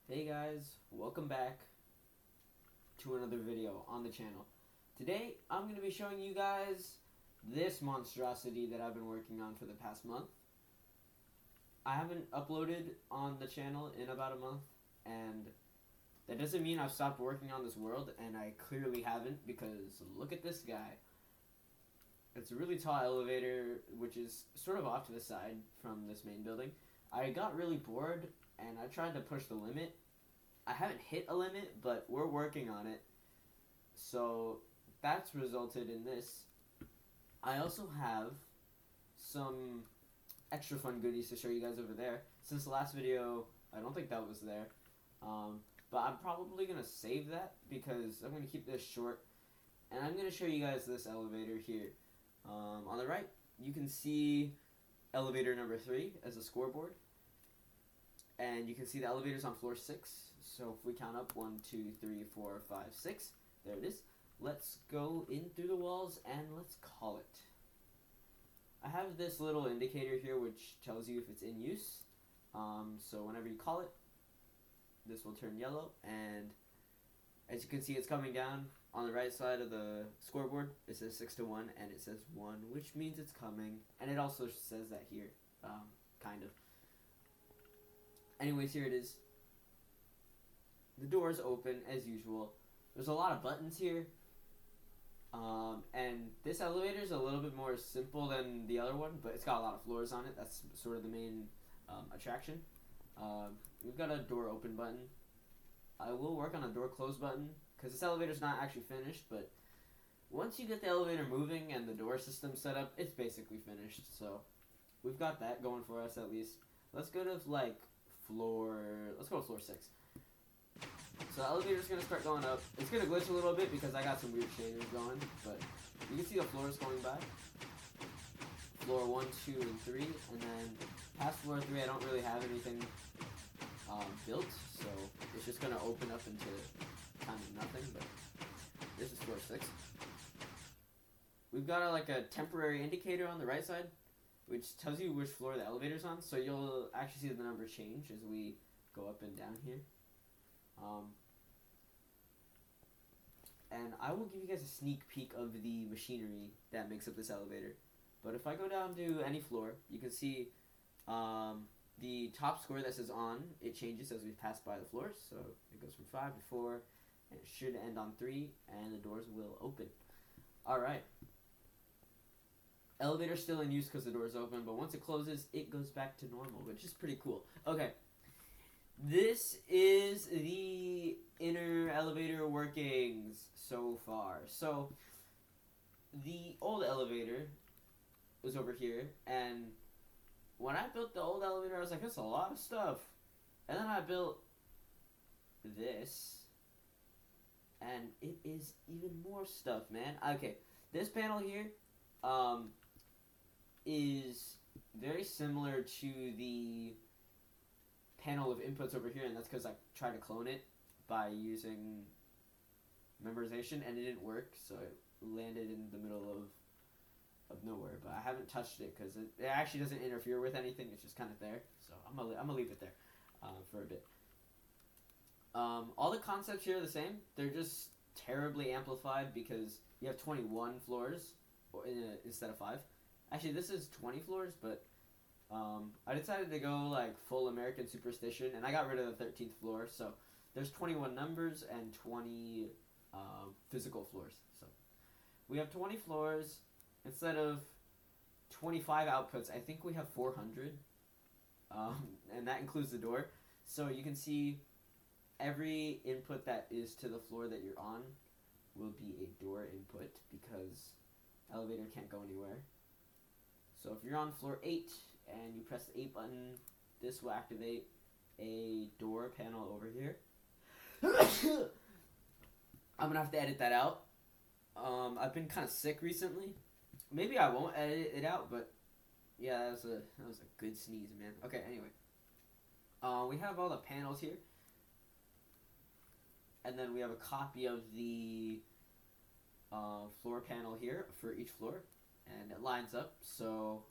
Hey guys, welcome back to another video on the channel. Today I'm going to be showing you guys this monstrosity that I've been working on for the past month. I haven't uploaded on the channel in about a month, and that doesn't mean I've stopped working on this world, and I clearly haven't, because look at this guy. It's a really tall elevator which is sort of off to the side from this main building. I got really bored and I tried to push the limit. I haven't hit a limit, but we're working on it. So that's resulted in this. I also have some extra fun goodies to show you guys over there. Since the last video, I don't think that was there. But I'm probably going to save that because I'm going to keep this short. And I'm going to show you guys this elevator here. On the right, you can see elevator number 3 as a scoreboard. And you can see the elevator's on floor 6. So if we count up 1, 2, 3, 4, 5, 6, there it is. Let's go in through the walls and let's call it. I have this little indicator here which tells you if it's in use. So whenever you call it, this will turn yellow, and as you can see, it's coming down on the right side of the scoreboard. It says 6 to 1, and it says 1, which means it's coming. And it also says that here, kind of. Anyways, here it is. The door is open as usual. There's a lot of buttons here. And this elevator is a little bit more simple than the other one, but it's got a lot of floors on it. That's sort of the main attraction. We've got a door open button. I will work on a door close button because this elevator's not actually finished, but once you get the elevator moving and the door system set up, it's basically finished. So we've got that going for us at least. Let's go to let's go to floor 6. So the elevator's going to start going up. It's going to glitch a little bit because I got some weird shaders going, but you can see the floors going by. Floor 1, 2, and 3, and then past floor 3 I don't really have anything built, so it's just going to open up into kind of nothing, but this is floor 6. We've got a temporary indicator on the right side, which tells you which floor the elevator's on, so you'll actually see the number change as we go up and down here. And I will give you guys a sneak peek of the machinery that makes up this elevator. But if I go down to any floor, you can see the top score that says on, it changes as we pass by the floors. So it goes from 5 to 4, and it should end on 3, and the doors will open. Alright. Elevator's still in use because the door is open, but once it closes, it goes back to normal, which is pretty cool. Okay. This is the inner elevator workings so far. So, the old elevator was over here, and when I built the old elevator, I was like, that's a lot of stuff. And then I built this, and it is even more stuff, man. Okay, this panel here is very similar to the panel of inputs over here, and that's because I tried to clone it by using memorization, and it didn't work, so it landed in the middle of nowhere. But I haven't touched it because it actually doesn't interfere with anything. It's just kind of there, so I'm gonna leave it there for a bit. All the concepts here are the same. They're just terribly amplified because you have 21 floors instead of 5. Actually, this is 20 floors, but I decided to go full American Superstition, and I got rid of the 13th floor, so there's 21 numbers and 20 physical floors. So we have 20 floors instead of 25 outputs. I think we have 400, and that includes the door. So you can see every input that is to the floor that you're on will be a door input because elevator can't go anywhere. So if you're on floor 8 and you press the 8 button, this will activate a door panel over here. I'm gonna have to edit that out. I've been kind of sick recently. Maybe I won't edit it out, but yeah, that was a good sneeze, man. Okay, anyway. We have all the panels here. And then we have a copy of the floor panel here for each floor. And it lines up, so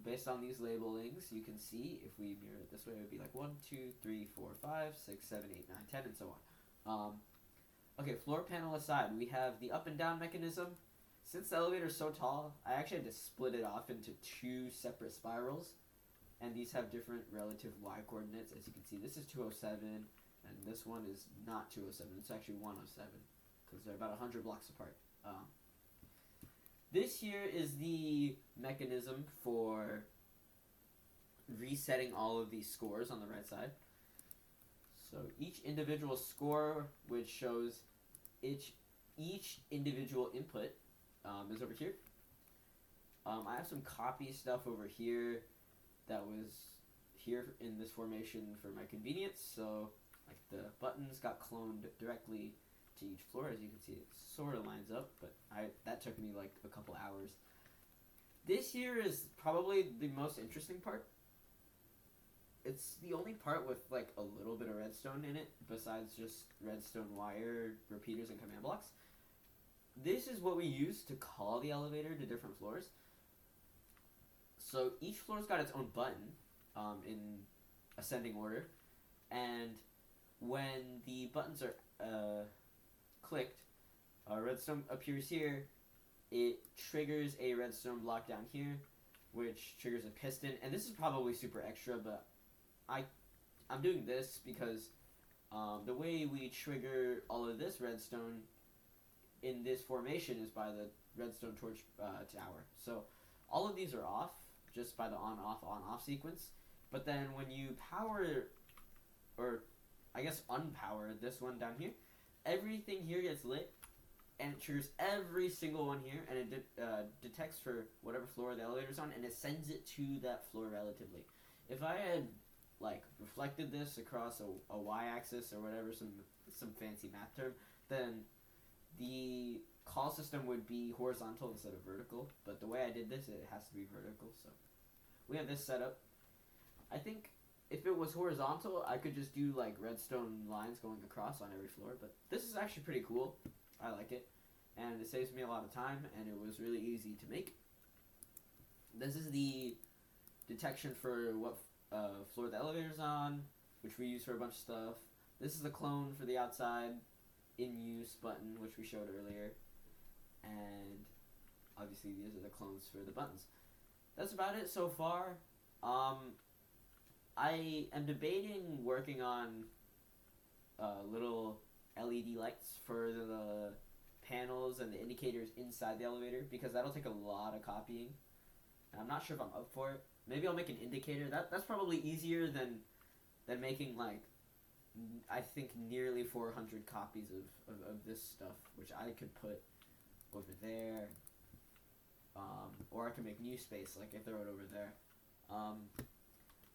based on these labelings, you can see if we mirror it this way, it would be like 1, 2, 3, 4, 5, 6, 7, 8, 9, 10, and so on. Okay, floor panel aside, we have the up and down mechanism. Since the elevator is so tall, I actually had to split it off into 2 separate spirals, and these have different relative y coordinates. As you can see, this is 207, and this one is not 207. It's actually 107, because they're about 100 blocks apart. This here is the mechanism for resetting all of these scores on the right side. So each individual score, which shows each individual input, is over here. I have some copy stuff over here that was here in this formation for my convenience. So like the buttons got cloned directly to each floor. As you can see, it sort of lines up, but that took me like a couple hours. This here is probably the most interesting part. It's the only part with like a little bit of redstone in it, besides just redstone wire, repeaters, and command blocks. This is what we use to call the elevator to different floors. So each floor's got its own button in ascending order, and when the buttons are clicked, redstone appears here. It triggers a redstone block down here, which triggers a piston. And this is probably super extra, but I'm doing this because the way we trigger all of this redstone in this formation is by the redstone torch tower. So all of these are off just by the on-off sequence. But then when you power, or I guess unpower this one down here, everything here gets lit, and it triggers every single one here, and it detects for whatever floor the elevator's on, and it sends it to that floor relatively. If I had like reflected this across a y-axis or whatever, some fancy math term, then the call system would be horizontal instead of vertical. But the way I did this, it has to be vertical. So we have this set up. I think if it was horizontal, I could just do like redstone lines going across on every floor. But this is actually pretty cool. I like it, and it saves me a lot of time, and it was really easy to make. This is the detection for what floor the elevator's on, which we use for a bunch of stuff. This is the clone for the outside in use button, which we showed earlier, and obviously these are the clones for the buttons. That's about it so far. I am debating working on little LED lights for the panels and the indicators inside the elevator, because that'll take a lot of copying, and I'm not sure if I'm up for it. Maybe I'll make an indicator. That's probably easier than making like I think nearly 400 copies of this stuff, which I could put over there, or I can make new space, like I throw it over there.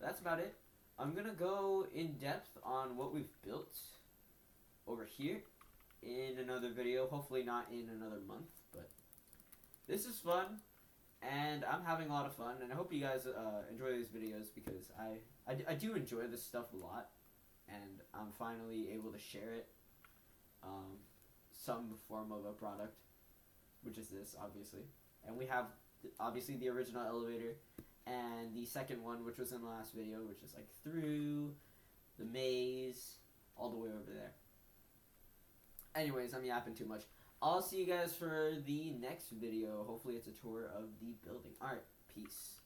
That's about it. I'm gonna go in depth on what we've built over here in another video, hopefully not in another month, but this is fun, and I'm having a lot of fun, and I hope you guys enjoy these videos, because I do enjoy this stuff a lot, and I'm finally able to share it, some form of a product, which is this, obviously, and we have obviously the original elevator, and the second one, which was in the last video, which is like through the maze all the way over there. Anyways, I'm yapping too much. I'll see you guys for the next video. Hopefully it's a tour of the building. Alright, peace.